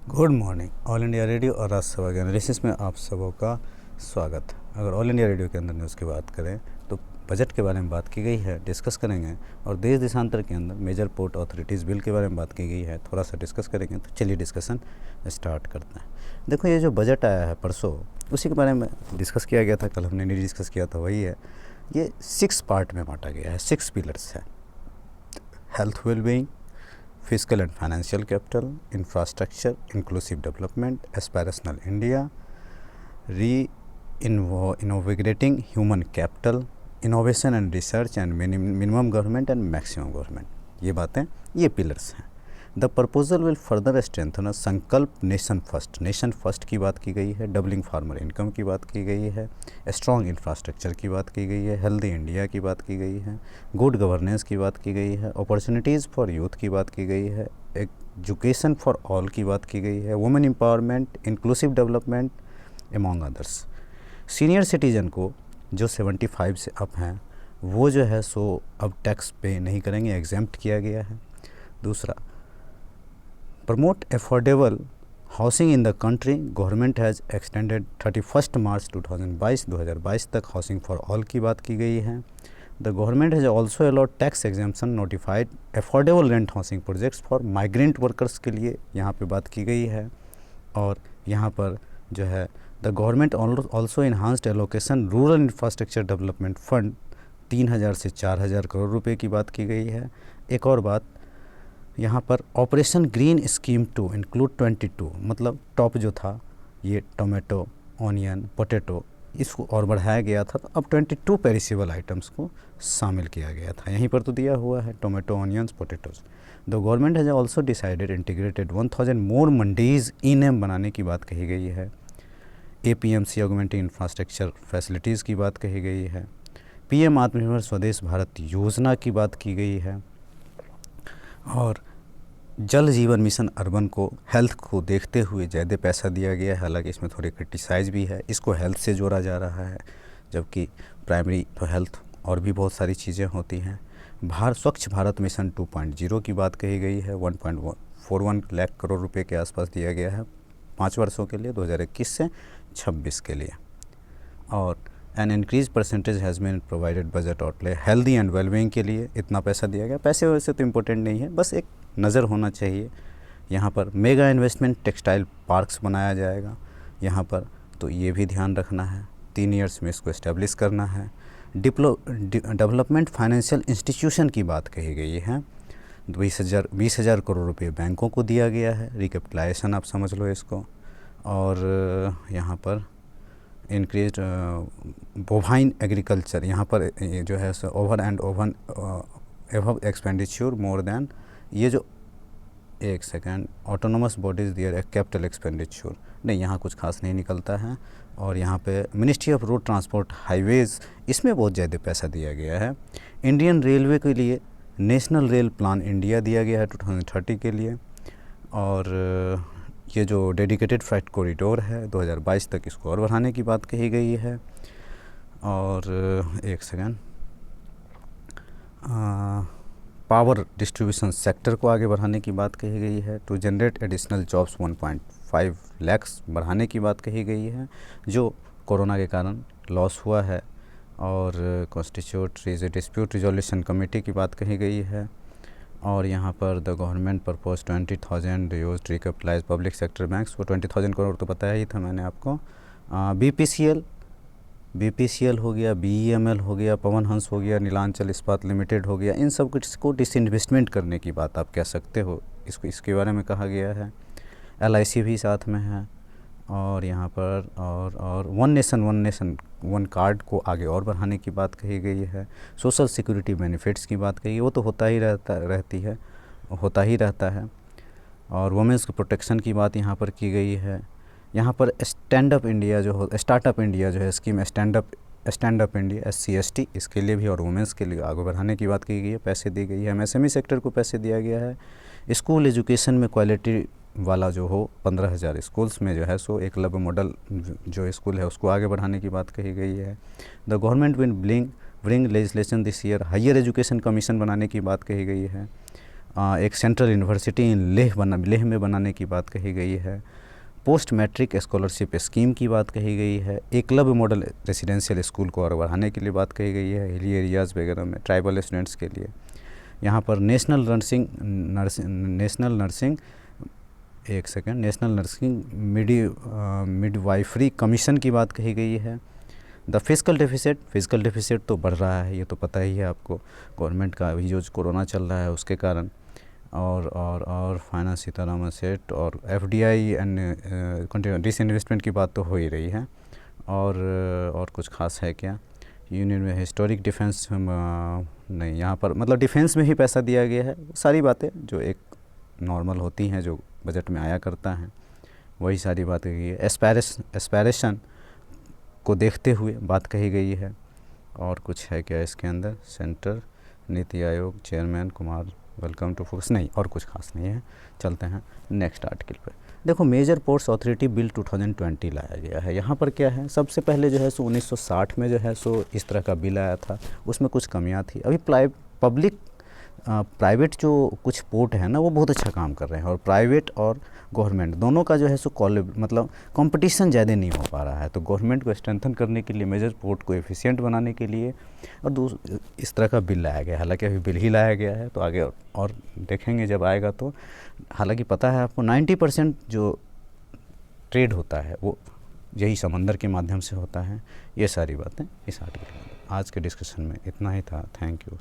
Good morning. All India radio और राज्यसभा के analysis में आप सबों का स्वागत। अगर ऑल इंडिया रेडियो के अंदर न्यूज़ की बात करें तो बजट के बारे में बात की गई है, डिस्कस करेंगे। और देश देशांतर के अंदर मेजर पोर्ट अथॉरिटीज़ बिल के बारे में बात की गई है, थोड़ा सा डिस्कस करेंगे। तो चलिए डिस्कशन स्टार्ट करते हैं। देखो, ये जो बजट आया है परसों, उसी के बारे में डिस्कस किया गया था। कल हमने नहीं डिस्कस किया था, वही है। ये 6 पार्ट में बांटा गया है, 6 पिलर्स है। Health wellbeing, fiscal and financial capital, infrastructure, inclusive development, aspirational India, innovating human capital, innovation and research, and minimum government and maximum government। ये बातें, ये पिलर्स हैं। The proposal will further strengthen संकल्प नेशन फर्स्ट की बात की गई है, डबलिंग फार्मर इनकम की बात की गई है, स्ट्रॉन्ग इंफ्रास्ट्रक्चर की बात की गई है, हेल्दी इंडिया की बात की गई है, गुड गवर्नेंस की बात की गई है, अपॉर्चुनिटीज़ फॉर यूथ की बात की गई है, एजुकेशन फॉर ऑल की बात की गई है, women empowerment, inclusive development among others. Senior citizen को जो 75 से अप हैं वो जो है सो अब टैक्स पे नहीं करेंगे, एग्जेम्प्ट किया गया है। दूसरा, promote affordable housing in the country, government has extended 31 मार्च 2022 तक हाउसिंग फॉर ऑल की बात की गई है। The government has also allowed tax exemption notified affordable rent housing projects for migrant workers के लिए यहाँ पे बात की गई है। और यहाँ पर जो है the government also enhanced allocation rural infrastructure development fund 3000 से 4000 करोड़ रुपए की बात की गई है। एक और बात, यहाँ पर operation green scheme to include 22, मतलब टॉप जो था ये टोमेटो, ऑनियन, पोटैटो, इसको और बढ़ाया गया था। तो अब 22 पेरिसेबल आइटम्स को शामिल किया गया था। यहीं पर तो दिया हुआ है tomato, onions, potatoes. The government has also decided integrated 1000 more mandis eNAM बनाने की बात कही गई है। APMC ऑगमेंटिंग इंफ्रास्ट्रक्चर फैसिलिटीज़ की बात कही गई है। PM आत्मनिर्भर स्वदेश भारत योजना की बात की गई है। और जल जीवन मिशन अर्बन को हेल्थ को देखते हुए ज़्यादा पैसा दिया गया है, हालांकि इसमें थोड़ी क्रिटिसाइज भी है। इसको हेल्थ से जोड़ा जा रहा है, जबकि प्राइमरी तो हेल्थ और भी बहुत सारी चीज़ें होती हैं। स्वच्छ भारत मिशन 2.0 की बात कही गई है। 1.41 लाख करोड़ रुपए के आसपास दिया गया है 5 वर्षों के लिए, 2021 से 26 के लिए। और an increase percentage has been provided budget outlay healthy and wellbeing के लिए इतना पैसा दिया गया। पैसे वैसे तो इम्पोर्टेंट नहीं है, बस एक नज़र होना चाहिए। यहाँ पर मेगा इन्वेस्टमेंट टेक्सटाइल पार्क्स बनाया जाएगा यहाँ पर, तो ये भी ध्यान रखना है। 3 ईयर्स में इसको इस्टेब्लिश करना है। डेवलपमेंट फाइनेंशियल इंस्टीट्यूशन की बात कही गई है। 20,000 करोड़ रुपये बैंकों को दिया गया है, रिकैपिटलाइजेशन आप समझ लो इसको। और यहाँ पर इंक्रीज बोवाइन एग्रीकल्चर, यहाँ पर जो है over and एवब expenditure more than, ये जो एक सेकेंड, ऑटोनोमस बॉडीज़ दियर कैपिटल एक्सपेंडिचर, नहीं यहाँ कुछ खास नहीं निकलता है। और यहाँ पे ministry of road transport highways, इसमें बहुत ज़्यादा पैसा दिया गया है। इंडियन रेलवे के लिए नेशनल रेल प्लान इंडिया दिया गया है 2030 के लिए। और ये जो डेडिकेटेड फ्राइट कॉरिडोर है 2022 तक, इसको और बढ़ाने की बात कही गई है। और एक सेकेंड, पावर डिस्ट्रीब्यूशन सेक्टर को आगे बढ़ाने की बात कही गई है। To generate additional jobs 1.5 lakhs बढ़ाने की बात कही गई है, जो कोरोना के कारण लॉस हुआ है। और कॉन्स्टिट्यूट डिस्प्यूट रिजोल्यूशन कमेटी की बात कही गई है। और यहाँ पर the government propose 20,000 use recapitalize public sector banks, वो 20,000 करोड़ तो बताया ही था मैंने आपको। BPCL हो गया, BEML हो गया, पवन हंस हो गया, नीलांचल इस्पात लिमिटेड हो गया, इन सब कुछ को डिसइन्वेस्टमेंट करने की बात आप कह सकते हो, इसके बारे में कहा गया है। LIC भी साथ में है। और यहाँ पर और वन नेशन वन कार्ड को आगे और बढ़ाने की बात कही गई है। सोशल सिक्योरिटी बेनिफिट्स की बात कही, वो तो होता ही रहता है। और वुमेंस के प्रोटेक्शन की बात यहाँ पर की गई है। यहाँ पर स्टार्टअप इंडिया जो है scheme, stand up India SC/ST, इसके लिए भी और वुमेंस के लिए आगे बढ़ाने की बात की गई है, पैसे दी गई है। MSME सेक्टर को पैसे दिया गया है। स्कूल एजुकेशन में क्वालिटी वाला जो हो 15,000 स्कूल्स में जो है सो एकलव्य मॉडल जो स्कूल है उसको आगे बढ़ाने की बात कही गई है। The government will bring legislation this year, higher education commission बनाने की बात कही गई है। एक सेंट्रल यूनिवर्सिटी इन लेह में बनाने की बात कही गई है। पोस्ट मैट्रिक स्कॉलरशिप स्कीम की बात कही गई है। एकलव्य मॉडल रेसिडेंशियल स्कूल को और बढ़ाने के लिए बात कही गई है, हिली एरियाज़ वगैरह में ट्राइबल स्टूडेंट्स के लिए। यहाँ पर नेशनल नर्सिंग मिडवाइफरी कमीशन की बात कही गई है। द फिजिकल डेफिसिट तो बढ़ रहा है, ये तो पता ही है आपको, गवर्नमेंट का अभी जो कोरोना चल रहा है उसके कारण। और फाइनेंस सीतारामन सेट और एफडीआई एंड डिसइन्वेस्टमेंट की बात तो हो ही रही है। और कुछ खास है क्या? यूनियन में हिस्टोरिक डिफेंस नहीं, यहाँ पर मतलब डिफेंस में ही पैसा दिया गया है। सारी बातें जो एक नॉर्मल होती हैं, जो बजट में आया करता है, वही सारी बात कही गई है। एस्पायरेशन को देखते हुए बात कही गई है। और कुछ है क्या इसके अंदर? Centre NITI Aayog chairman Kumar welcome to focus, नहीं और कुछ खास नहीं है। चलते हैं नेक्स्ट आर्टिकल पे। देखो, मेजर पोर्ट्स अथॉरिटी बिल 2020 लाया गया है। यहाँ पर क्या है, सबसे पहले जो है सो 1960 में जो है सो इस तरह का बिल आया था, उसमें कुछ कमियाँ थी। अभी प्राइवेट जो कुछ पोर्ट है ना, वो बहुत अच्छा काम कर रहे हैं, और प्राइवेट और गवर्नमेंट दोनों का जो है सो मतलब कंपटीशन ज़्यादा नहीं हो पा रहा है। तो गवर्नमेंट को स्ट्रेंथन करने के लिए, मेजर पोर्ट को एफिशिएंट बनाने के लिए और इस तरह का बिल लाया गया। हालांकि अभी बिल ही लाया गया है, तो आगे और देखेंगे जब आएगा तो। हालांकि पता है आपको 90% जो ट्रेड होता है वो यही समंदर के माध्यम से होता है। ये सारी बातें इस आर्टिकल में। आज के डिस्कशन में इतना ही था। Thank you.